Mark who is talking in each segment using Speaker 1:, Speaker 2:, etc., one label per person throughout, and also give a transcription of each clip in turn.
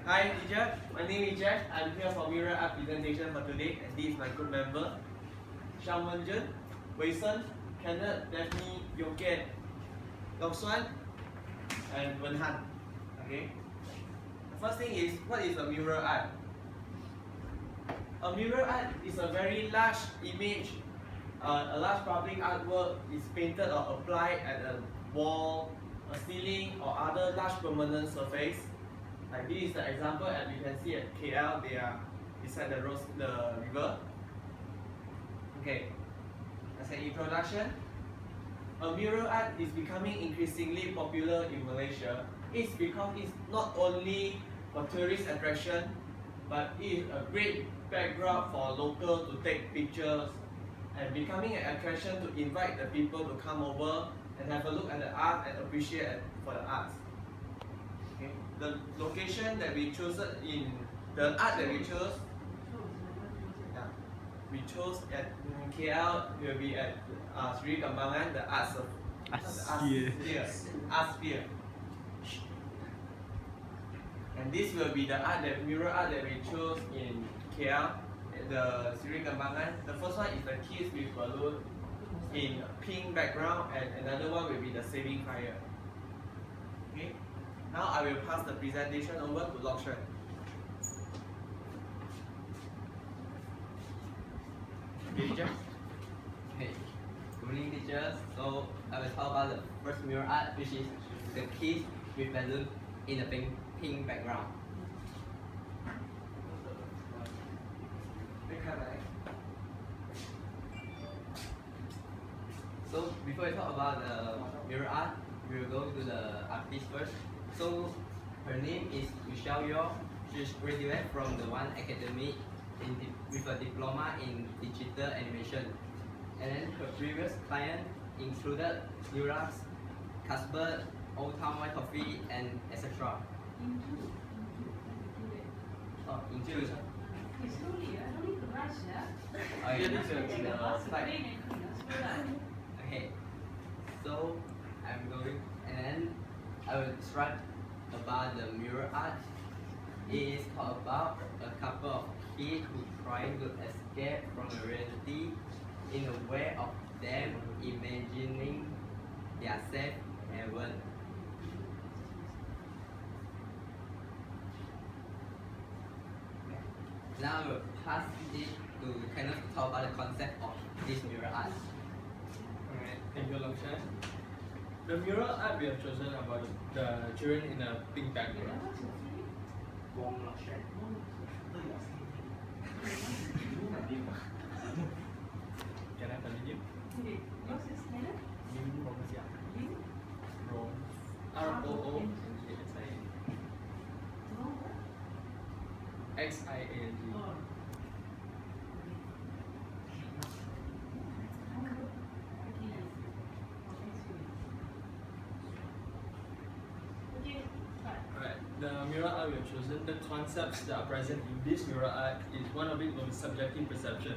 Speaker 1: Hi teacher, my name is Jack. I'm here for Mural art presentation for today, and this is my group member, Shang Wenjun, Wei Sen, Kenneth, Daphne, Yo Kian, Long Xuan, and Wen Han. Okay. The first thing is, what is a mural art? A mural art is a very large image, a large public artwork is painted or applied at a wall, a ceiling, or other large permanent surface. Like this is the example, and you can see at KL, they are beside the river. Okay, as an introduction, a mural art is becoming increasingly popular in Malaysia. It's because it's not only for tourist attraction, but it is a great background for locals to take pictures, and becoming an attraction to invite the people to come over and have a look at the art and appreciate it for the arts. Okay. The location that we chose in the art that we chose, we chose at KL will be at Sri Kembangan, the art sphere. And this will be the mural art that we chose in KL, at the Sri Kembangan. The first one is the kids with balloon in pink background, and another one will be the saving fire. Okay. Now I will pass the presentation over to Lok Xuan. Okay, teacher.
Speaker 2: Hey, good morning teachers. So I will talk about the first mural art, which is the kids with balloon in a pink background. So before I talk about the mural art, we will go to the artist first. So her name is Michelle Yo. She's graduate from the One Academy with a diploma in digital animation. And then her previous client included Mural, Casper, Old Town White Coffee, and etc. Oh, include. Oh, yeah. Okay, so I'm going, and then I will describe about the mural art. It is about a couple of kids who trying to escape from reality in a way of them imagining their safe haven. Now I will pass it to kind of talk about the concept of this mural art.
Speaker 3: Alright, thank you, Long Xuan. The mural art we have chosen about the children in a pink background. Can I continue? ROO XIANG. The mural art we have chosen, the concepts that are present in this mural art is one of it will be subjective perception.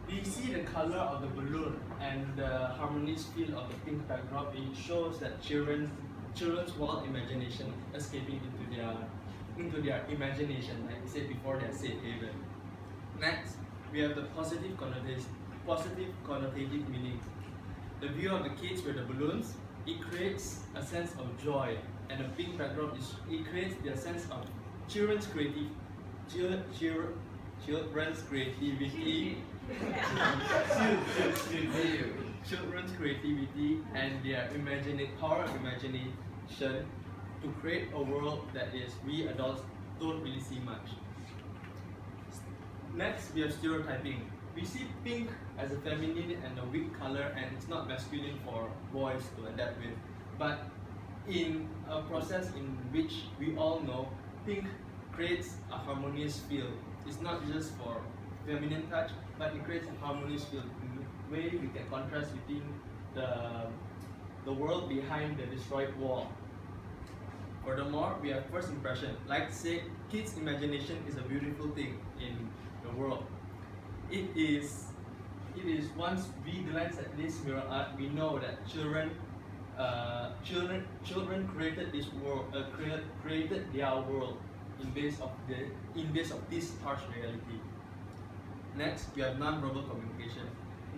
Speaker 3: We see the color of the balloon and the harmonious feel of the pink backdrop. It shows that children's wild imagination escaping into their imagination, like we said before, their safe haven. Next, we have the positive connotative meaning. The view of the kids with the balloons, it creates a sense of joy, and the pink backdrop it creates the sense of children's creativity children's creativity and their power of imagination to create a world that is we adults don't really see much. Next, we have stereotyping. We see pink as a feminine and a weak color, and it's not masculine for boys to adapt with. But in a process in which we all know pink creates a harmonious feel. It's not just for feminine touch, but it creates a harmonious feel. In the way we can contrast between the world behind the destroyed wall. Furthermore, we have first impression. Like say, kids' imagination is a beautiful thing in the world. It is once we glance at this mural art, we know that children children created this world, created their world in base of this harsh reality. Next, we have non-verbal communication.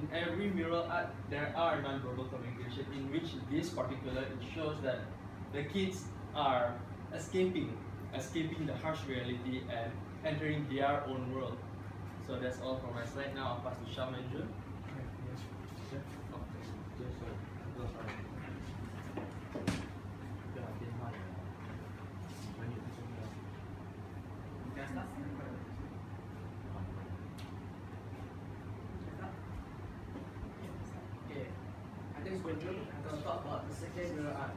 Speaker 3: In every mural art, there are non-verbal communication in which this particular it shows that the kids are escaping the harsh reality and entering their own world. So that's all from my side. Now I'll pass to Sham and Jun.
Speaker 4: Okay, I think it's going to. I'm going to talk about the second mural art.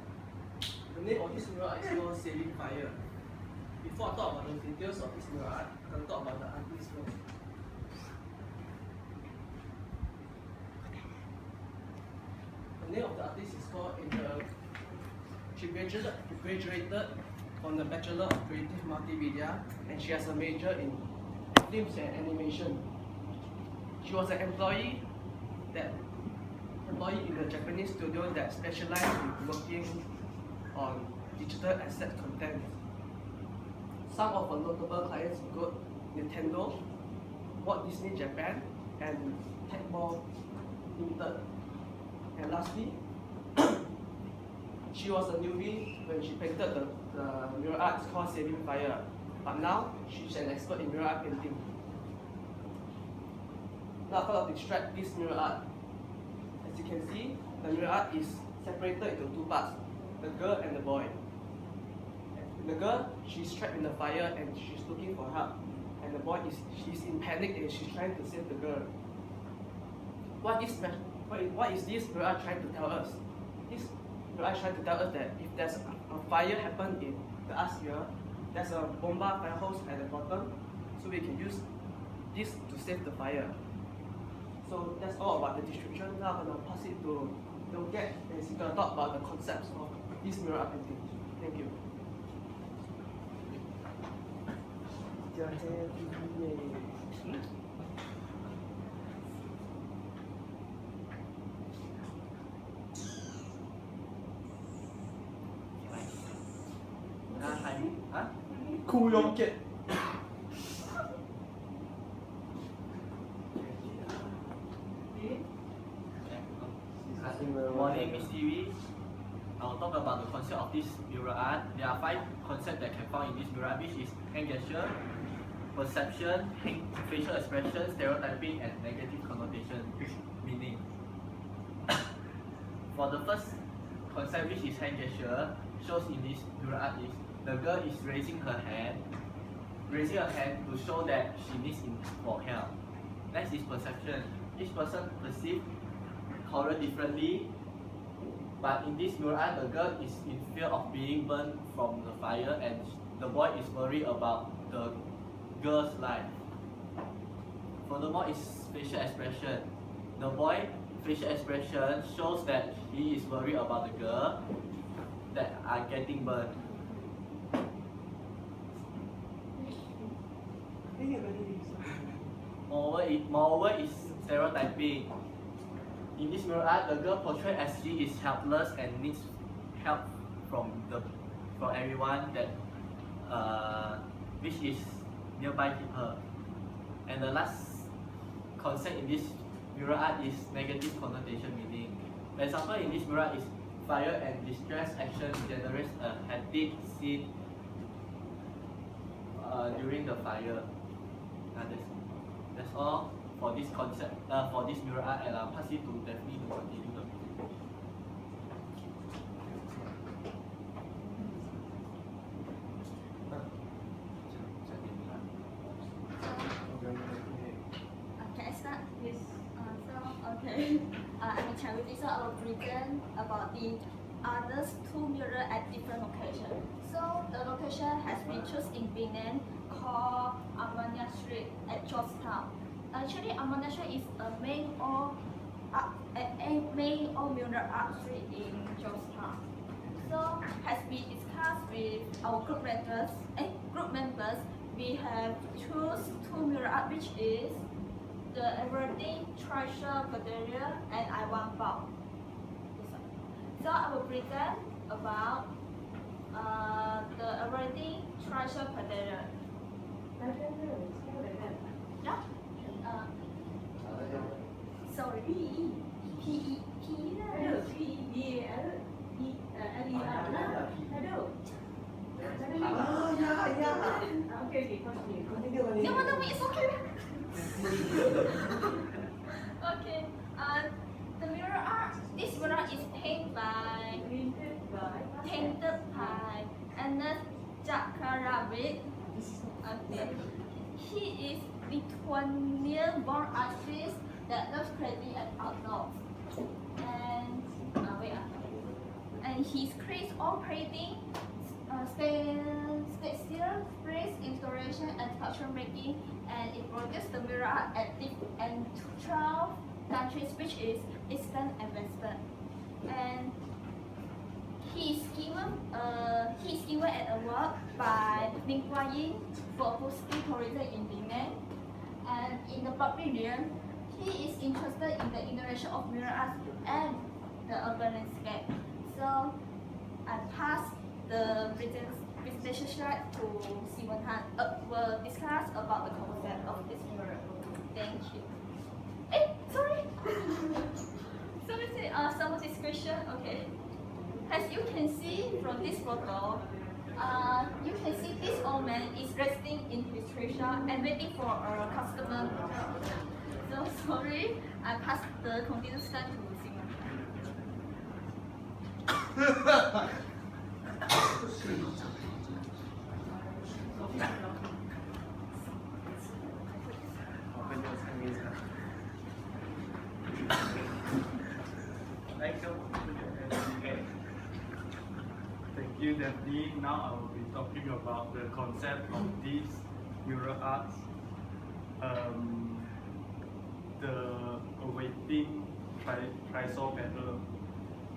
Speaker 4: The name of this mural art is called Saving Fire. Before I talk about the details of this mural art, I'm going to talk about the artist first. The name of the artist is called Angel. She graduated from the Bachelor of Creative Multimedia and she has a major in films and animation. She was an employee in the Japanese studio that specialized in working on digital asset content. Some of her notable clients include Nintendo, Walt Disney Japan, and Tecmo Limited. And lastly, she was a newbie when she painted the mural art called Saving Fire, but now she's an expert in mural art painting. Now I'm going to describe this mural art. As you can see, the mural art is separated into two parts, the girl and the boy. The girl, she's trapped in the fire and she's looking for help. And the boy, she's in panic and she's trying to save the girl. What is this mural art trying to tell us? This mural art trying to tell us that if there's a fire happen in the atmosphere, there's a bomba fire hose at the bottom, so we can use this to save the fire. So that's all about the description. Now I'm going to pass it to Dongket and he's going to talk about the concepts of this mural art painting. Thank you.
Speaker 1: Cool Yongket.
Speaker 2: Morning, Miss TV. I'll talk about the concept of this mural art. There are 5 concepts that can found in this mural art, which is hand gesture, perception, facial expression, stereotyping, and negative connotation, meaning. For the first concept, which is hand gesture, shows in this mural art is the girl is raising her hand to show that she needs for help. Next is perception. Each person perceives horror differently, but in this mural art, the girl is in fear of being burned from the fire, and the boy is worried about the girl's life. Furthermore, is facial expression. The boy facial expression shows that he is worried about the girl that are getting burned. Moreover is stereotyping. In this mural art, the girl portrayed as she is helpless and needs help from everyone that which is nearby to her. And the last concept in this mural art is negative connotation meaning. For example, in this mural is fire and distress action generates a hectic scene during the fire. That's all for this concept, for this mural art, and I'll pass it to Daphne to continue the video.
Speaker 5: Can I start? Yes. Okay. I'm Charity, so I will present about the others 2 murals at different locations. So the location has been chosen in Penang called Ammonia Street at Georgetown. Actually, Ammonia Street is a main all mural art street in Georgetown. So as we discussed with our group members, we have choose 2 mural art, which is the Everyday Treasure Galleria and I Want Bao. So I will present about the awarding treasure potato. Yeah. Sorry. No, no, it's okay. Okay. The mural art. This mural is painted by Ernest Jackarabbit. Okay. He is Lithuanian-born artist that loves crazy and outdoors. And and he creates all painting, spatial space installation and sculpture making, and it produces the mural art at 12 countries, which is Eastern and Western. And he's given an award by Linguayin for boosting tourism in Penang. And in the pavilion, he is interested in the integration of mural art and the urban landscape. So I pass the presentation slide to Simon Han. Will discuss about the concept of this mural. Thank you. Sorry. Some description. Okay. As you can see from this photo, you can see this old man is resting in his rickshaw and waiting for a customer. So sorry, I passed the continuous slide to Simon.
Speaker 3: Thank you, Daphne. Now I will be talking about the concept of these mural arts. The awaiting trisol pattern.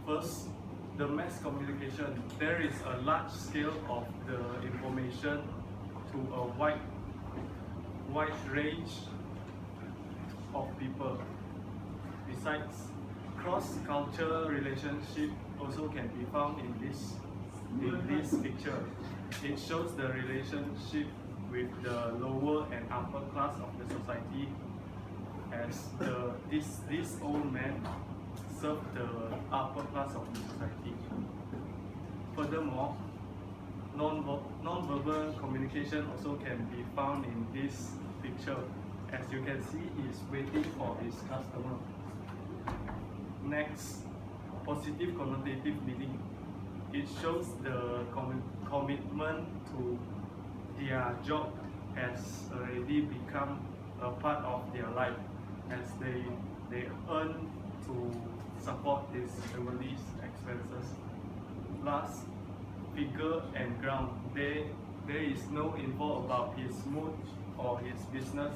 Speaker 3: First, the mass communication. There is a large scale of the information to a wide range of people. Besides, cross-cultural relationship also can be found in this picture. It shows the relationship with the lower and upper class of the society, as this old man served the upper class of the society. Furthermore, non-verbal communication also can be found in this picture. As you can see, he is waiting for his customer. Next, positive connotative meaning. It shows the commitment to their job has already become a part of their life, as they earn to support his family's expenses. Last, figure and ground. There is no info about his mood or his business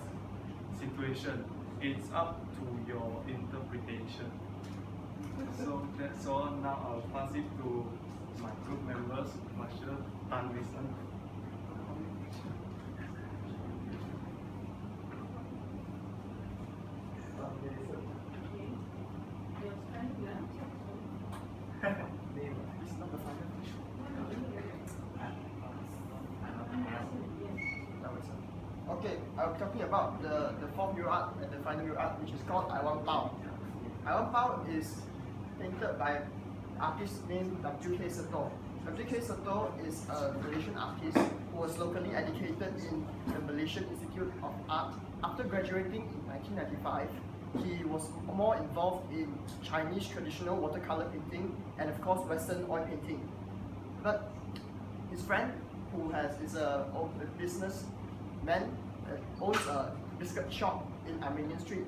Speaker 3: situation. It's up to your interpretation. So that's all. Now I'll pass it to my group members, Marshall, Tan Wilson.
Speaker 6: Okay, I'm talking about the fourth mural art and the final mural art, which is called I Want Pao. I Want Pao is painted by an artist named W.K. Seto. W.K. Seto is a Malaysian artist who was locally educated in the Malaysian Institute of Art. After graduating in 1995, he was more involved in Chinese traditional watercolor painting and of course Western oil painting. But his friend, who is a businessman, owns a biscuit shop in Armenian Street,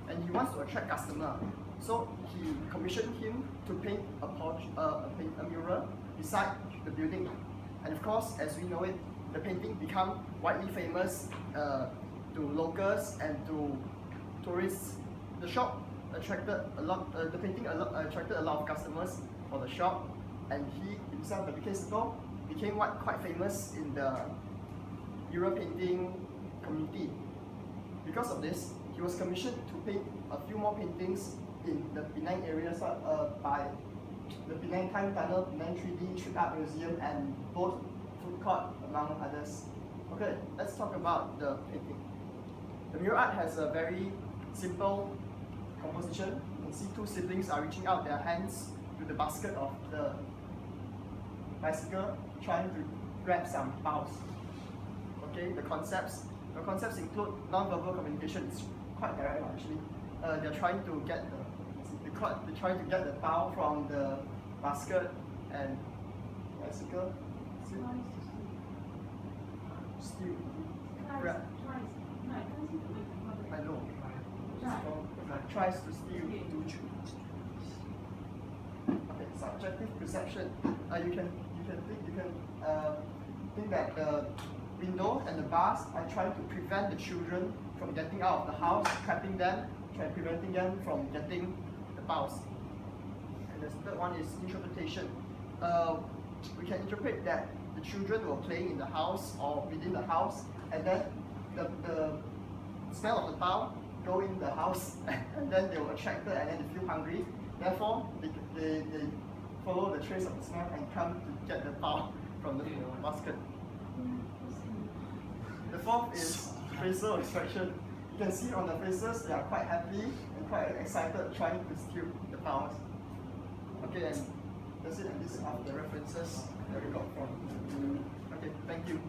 Speaker 6: and he wants to attract customer. So he commissioned him to paint a mural beside the building. And of course, as we know it, the painting became widely famous to locals and to tourists. The shop attracted a lot. The painting attracted a lot of customers for the shop, and he himself, W.K. Seto, became quite famous in the mural painting community. Because of this, he was commissioned to paint a few more paintings in the Penang area by the Penang Time Tunnel, Penang 3D Trip Art Museum, and both food court, among others. Okay, let's talk about the painting. The mural art has a very simple composition. You can see two siblings are reaching out their hands to the basket of the bicycle, trying to grab some baos. Okay, the concepts include non-verbal communication. It's quite direct actually. They're trying to get the bao from the basket and bicycle. Steal. Grab. I know. Tries to steal. Okay, subjective perception. You can think that the window and the bars are trying to prevent the children from getting out of the house, trapping them, preventing them from getting the baos. And the third one is interpretation. We can interpret that the children were playing in the house or within the house, and then the smell of the bao go in the house, and then they were attracted, and then they feel hungry. Therefore, they follow the trace of the smell and come to get the bao from the basket. The fourth is facial expression. You can see on the faces they are quite happy and quite excited trying to steal the baos. Okay, and that's it, and these are the references that we got from. Okay, thank you.